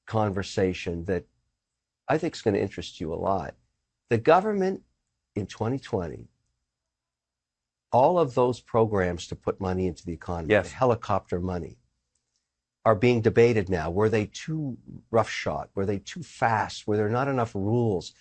conversation that I think is going to interest you a lot. The government in 2020, all of those programs to put money into the economy, Yes. the helicopter money, are being debated now. Were they too roughshod? Were they too fast? Were there not enough rules?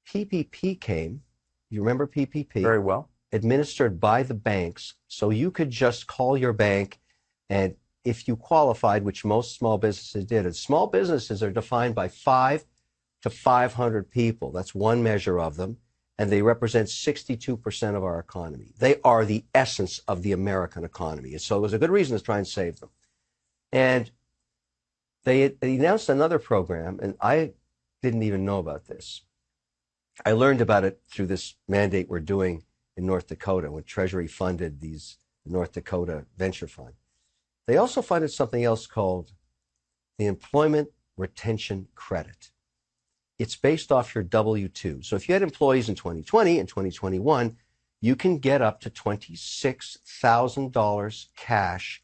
PPP came. You remember PPP? Very well. Administered by the banks. So you could just call your bank, and if you qualified, which most small businesses did, and small businesses are defined by 5 to 500 people. That's one measure of them. And they represent 62% of our economy. They are the essence of the American economy. And so it was a good reason to try and save them. And they announced another program, and I didn't even know about this. I learned about it through this mandate we're doing in North Dakota when Treasury funded the North Dakota Venture Fund. They also funded something else called the Employment Retention Credit. It's based off your W-2. So if you had employees in 2020 and 2021, you can get up to $26,000 cash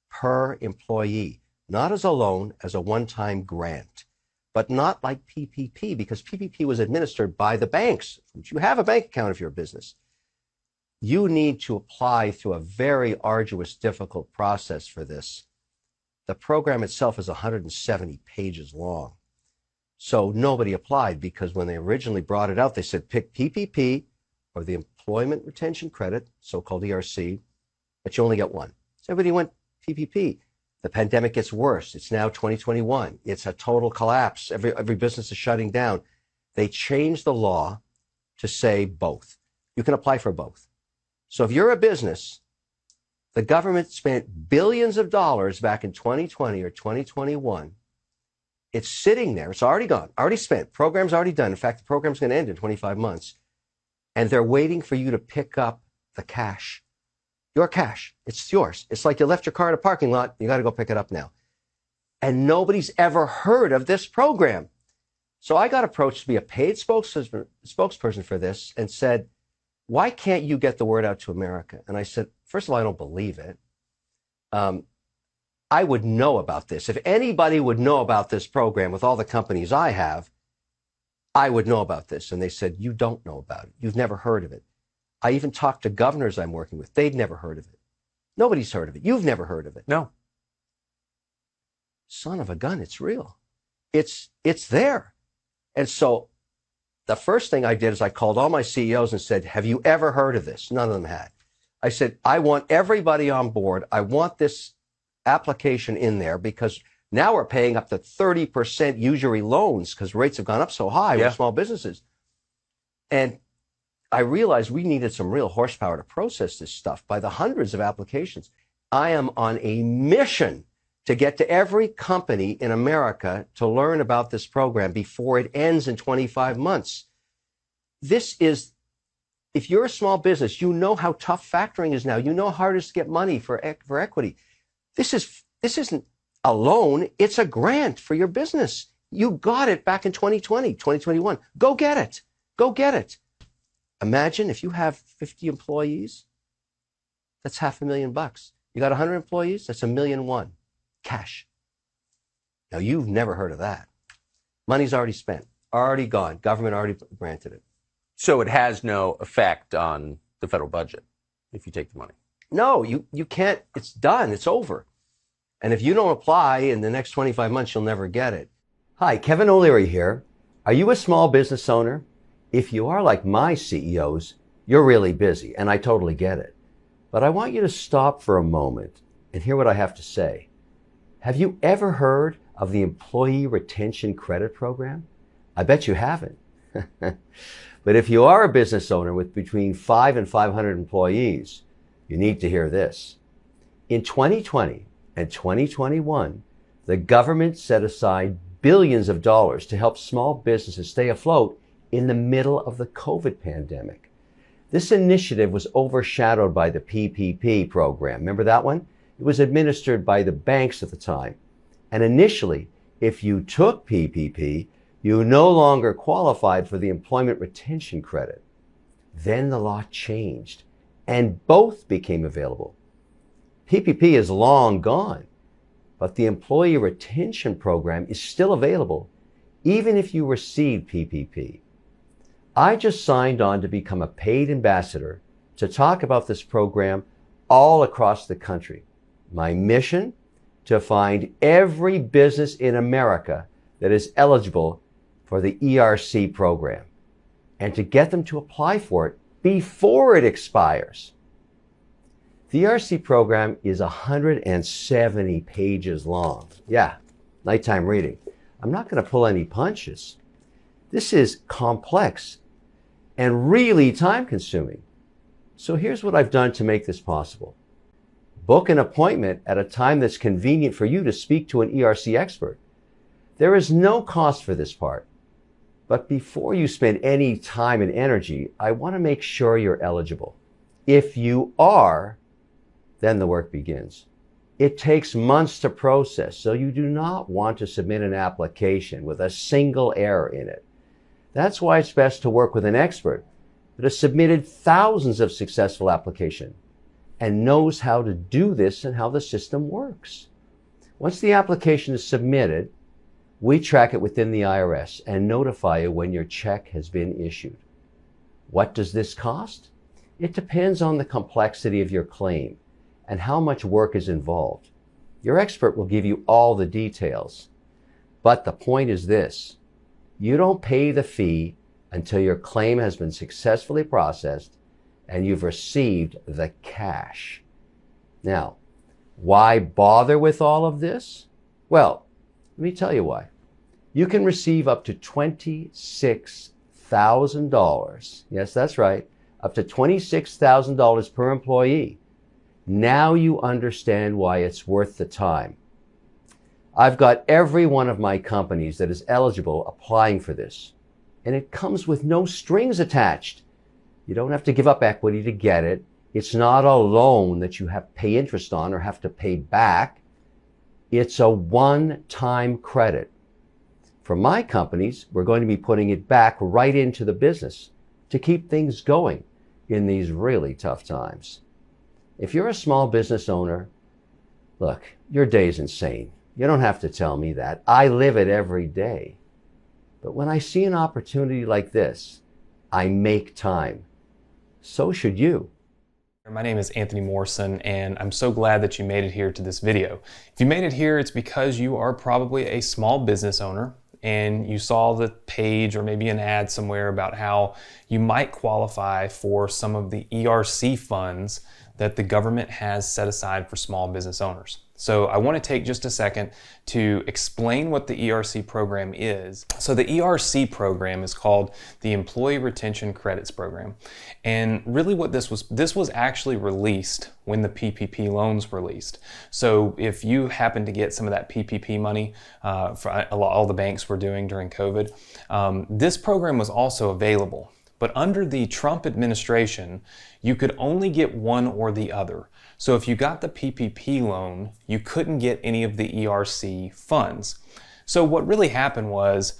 per employee, not as a loan, as a one-time grant, but not like PPP, because PPP was administered by the banks, which you have a bank account if you're a business. You need to apply through a very arduous, difficult process for this. The program itself is 170 pages long. So nobody applied because when they originally brought it out, they said pick PPP or the Employment Retention Credit, so-called ERC, but you only get one. So everybody went PPP. The pandemic gets worse. It's now 2021. It's a total collapse. Every business is shutting down. They changed the law to say both. You can apply for both. So if you're a business, the government spent billions of dollars back in 2020 or 2021. It's sitting there. It's already gone, already spent. Program's already done. In fact, the program's going to end in 25 months. And they're waiting for you to pick up the cash. Your cash. It's yours. It's like you left your car in a parking lot. You got to go pick it up now. And nobody's ever heard of this program. So I got approached to be a paid spokesperson for this and said, why can't you get the word out to America? And I said, first of all, I don't believe it. I would know about this. If anybody would know about this program with all the companies I have, I would know about this. And they said, you don't know about it. You've never heard of it. I even talked to governors I'm working with. They'd never heard of it. Nobody's heard of it. You've never heard of it. No. Son of a gun, it's real. It's there. And so the first thing I did is I called all my CEOs and said, have you ever heard of this? None of them had. I said, I want everybody on board. I want this application in there because now we're paying up to 30% usury loans because rates have gone up so high with small businesses. And I realized we needed some real horsepower to process this stuff by the hundreds of applications. I am on a mission to get to every company in America to learn about this program before it ends in 25 months. This is, if you're a small business, you know how tough factoring is now. You know how hard it is to get money for equity. This isn't a loan. It's a grant for your business. You got it back in 2020, 2021. Go get it. Go get it. Imagine if you have 50 employees, that's $500,000. You got 100 employees, that's $1.1 million cash. Now you've never heard of that. Money's already spent, already gone. Government already granted it. So it has no effect on the federal budget if you take the money? No, you can't. It's done. It's over. And if you don't apply in the next 25 months, you'll never get it. Hi, Kevin O'Leary here. Are you a small business owner? If you are like my CEOs, you're really busy, and I totally get it. But I want you to stop for a moment and hear what I have to say. Have you ever heard of the Employee Retention Credit Program? I bet you haven't. But if you are a business owner with between 5 and 500 employees, you need to hear this. In 2020 and 2021, the government set aside billions of dollars to help small businesses stay afloat in the middle of the COVID pandemic. This initiative was overshadowed by the PPP program. Remember that one? It was administered by the banks at the time. And initially, if you took PPP, you no longer qualified for the Employment Retention Credit. Then the law changed, and both became available. PPP is long gone. but the Employee Retention Program is still available even if you received PPP. I just signed on to become a paid ambassador to talk about this program all across the country. My mission? To find every business in America that is eligible for the ERC program and to get them to apply for it before it expires. The ERC program is 170 pages long. Yeah, nighttime reading. I'm not going to pull any punches. This is complex and really time-consuming. So here's what I've done to make this possible. Book an appointment at a time that's convenient for you to speak to an ERC expert. There is no cost for this part. But before you spend any time and energy, I want to make sure you're eligible. If you are, then the work begins. It takes months to process, so you do not want to submit an application with a single error in it. That's why it's best to work with an expert that has submitted thousands of successful applications and knows how to do this and how the system works. Once the application is submitted, we track it within the IRS and notify you when your check has been issued. What does this cost? It depends on the complexity of your claim and how much work is involved. Your expert will give you all the details. But the point is this: you don't pay the fee until your claim has been successfully processed and you've received the cash. Now, why bother with all of this? Well, let me tell you why. You can receive up to $26,000. Yes, that's right. Up to $26,000 per employee. Now you understand why it's worth the time. I've got every one of my companies that is eligible applying for this. And it comes with no strings attached. You don't have to give up equity to get it. It's not a loan that you have to pay interest on or have to pay back. It's a one-time credit. For my companies, we're going to be putting it back right into the business to keep things going in these really tough times. If you're a small business owner, look, your day's insane. You don't have to tell me that. I live it every day. But when I see an opportunity like this, I make time. So should you. My name is Anthony Morrison, and I'm so glad that you made it here to this video. If you made it here, it's because you are probably a small business owner and you saw the page or maybe an ad somewhere about how you might qualify for some of the ERC funds that the government has set aside for small business owners. So I want to take just a second to explain what the ERC program is. So the ERC program is called the Employee Retention Credits Program. And really what this was actually released when the PPP loans were released. So if you happen to get some of that PPP money, for all the banks were doing during COVID, this program was also available. But under the Trump administration, you could only get one or the other. So if you got the PPP loan, you couldn't get any of the ERC funds. So what really happened was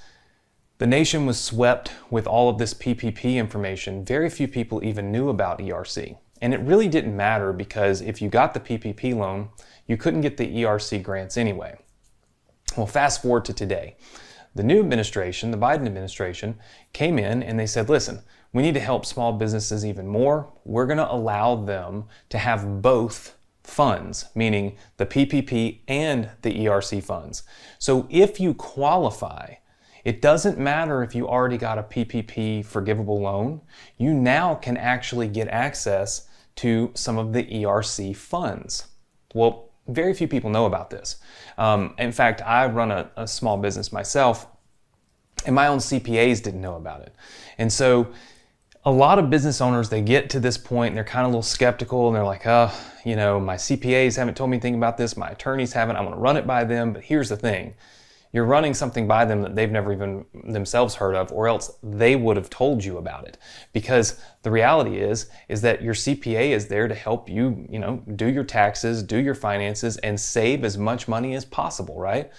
the nation was swept with all of this PPP information. Very few people even knew about ERC. And it really didn't matter because if you got the PPP loan, you couldn't get the ERC grants anyway. Well, fast forward to today. The new administration, the Biden administration, came in and they said, listen, we need to help small businesses even more. We're going to allow them to have both funds, meaning the PPP and the ERC funds. So if you qualify, it doesn't matter if you already got a PPP forgivable loan. You now can actually get access to some of the ERC funds. Well, very few people know about this. In fact, I run a small business myself, and my own CPAs didn't know about it. And so a lot of business owners, they get to this point and they're kind of a little skeptical and they're like, oh, you know, my CPAs haven't told me anything about this, my attorneys haven't, I'm gonna run it by them. But here's the thing, you're running something by them that they've never even themselves heard of, or else they would have told you about it. Because the reality is that your CPA is there to help you, do your taxes, do your finances, and save as much money as possible, right?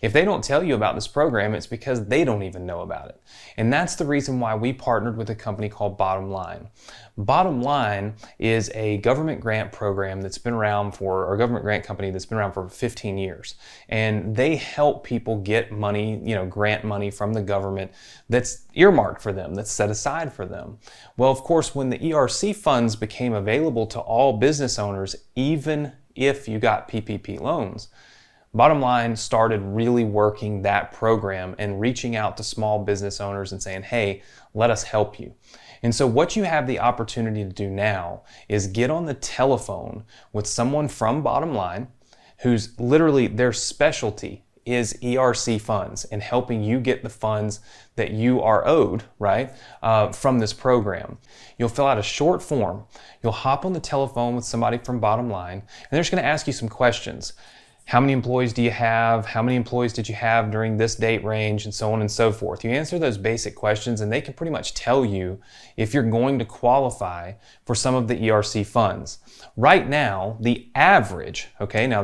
If they don't tell you about this program, it's because they don't even know about it. And that's the reason why we partnered with a company called Bottom Line. Bottom Line is a government grant program that's been around for, or a government grant company that's been around for 15 years. And they help people get money, grant money from the government that's earmarked for them, that's set aside for them. Well, of course, when the ERC funds became available to all business owners, even if you got PPP loans, Bottom Line started really working that program and reaching out to small business owners and saying, hey, let us help you. And so what you have the opportunity to do now is get on the telephone with someone from Bottom Line who's literally their specialty is ERC funds and helping you get the funds that you are owed, right, from this program. You'll fill out a short form. You'll hop on the telephone with somebody from Bottom Line, and they're just going to ask you some questions. How many employees do you have? How many employees did you have during this date range? And so on and so forth. You answer those basic questions and they can pretty much tell you if you're going to qualify for some of the ERC funds. Right now, the average, okay, now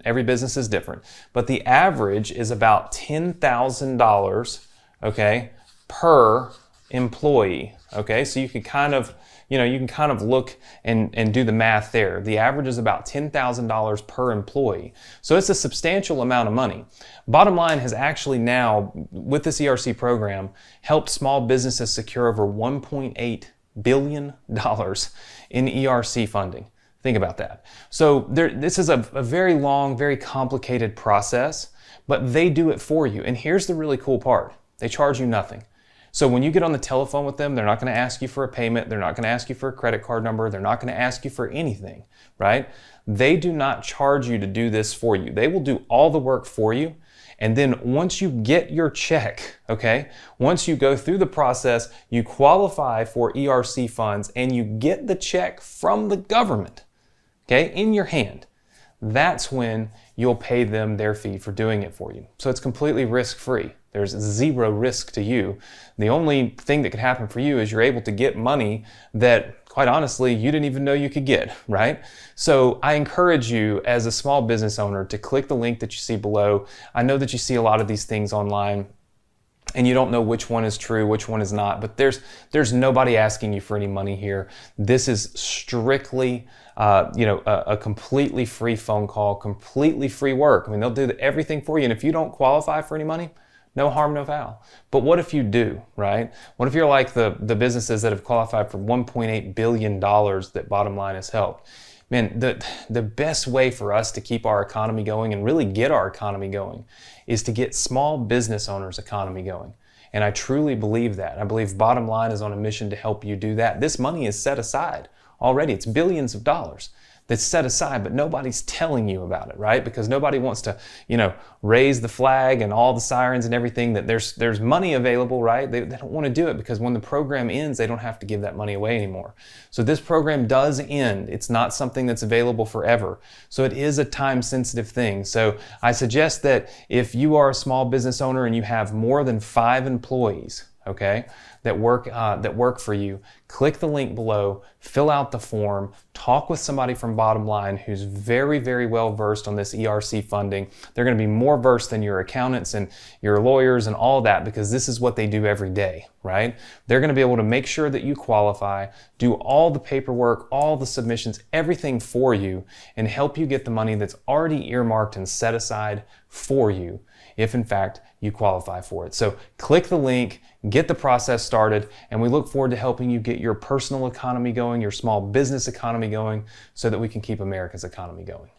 every business is different, but the average is about $10,000, okay, per employee, okay? So you can kind of look and do the math there. The average is about $10,000 per employee. So it's a substantial amount of money. Bottom Line has actually now, with this ERC program, helped small businesses secure over $1.8 billion in ERC funding. Think about that. So this is a very long, very complicated process, but they do it for you. And here's the really cool part. They charge you nothing. So when you get on the telephone with them, they're not going to ask you for a payment. They're not going to ask you for a credit card number. They're not going to ask you for anything, right? They do not charge you to do this for you. They will do all the work for you. And then once you get your check, okay, once you go through the process, you qualify for ERC funds and you get the check from the government, okay, in your hand, that's when you'll pay them their fee for doing it for you. So it's completely risk-free. There's zero risk to you. The only thing that could happen for you is you're able to get money that, quite honestly, you didn't even know you could get, right? So I encourage you as a small business owner to click the link that you see below. I know that you see a lot of these things online and you don't know which one is true, which one is not, but there's nobody asking you for any money here. This is strictly a completely free phone call, completely free work. I mean, they'll do everything for you. And if you don't qualify for any money, no harm, no foul. But what if you do, right? What if you're like the businesses that have qualified for $1.8 billion that Bottom Line has helped? Man, the best way for us to keep our economy going and really get our economy going is to get small business owners' economy going. And I truly believe that. I believe Bottom Line is on a mission to help you do that. This money is set aside already. It's billions of dollars that's set aside, but nobody's telling you about it, right? Because nobody wants to, raise the flag and all the sirens and everything that there's money available, right? They don't want to do it because when the program ends, they don't have to give that money away anymore. So this program does end. It's not something that's available forever. So it is a time-sensitive thing. So I suggest that if you are a small business owner and you have more than 5 employees, okay, that work for you, click the link below, fill out the form, talk with somebody from Bottom Line who's very, very well versed on this ERC funding. They're going to be more versed than your accountants and your lawyers and all that because this is what they do every day, right? They're going to be able to make sure that you qualify, do all the paperwork, all the submissions, everything for you, and help you get the money that's already earmarked and set aside for you if in fact you qualify for it. So click the link, get the process started, and we look forward to helping you get your personal economy going, your small business economy going, so that we can keep America's economy going.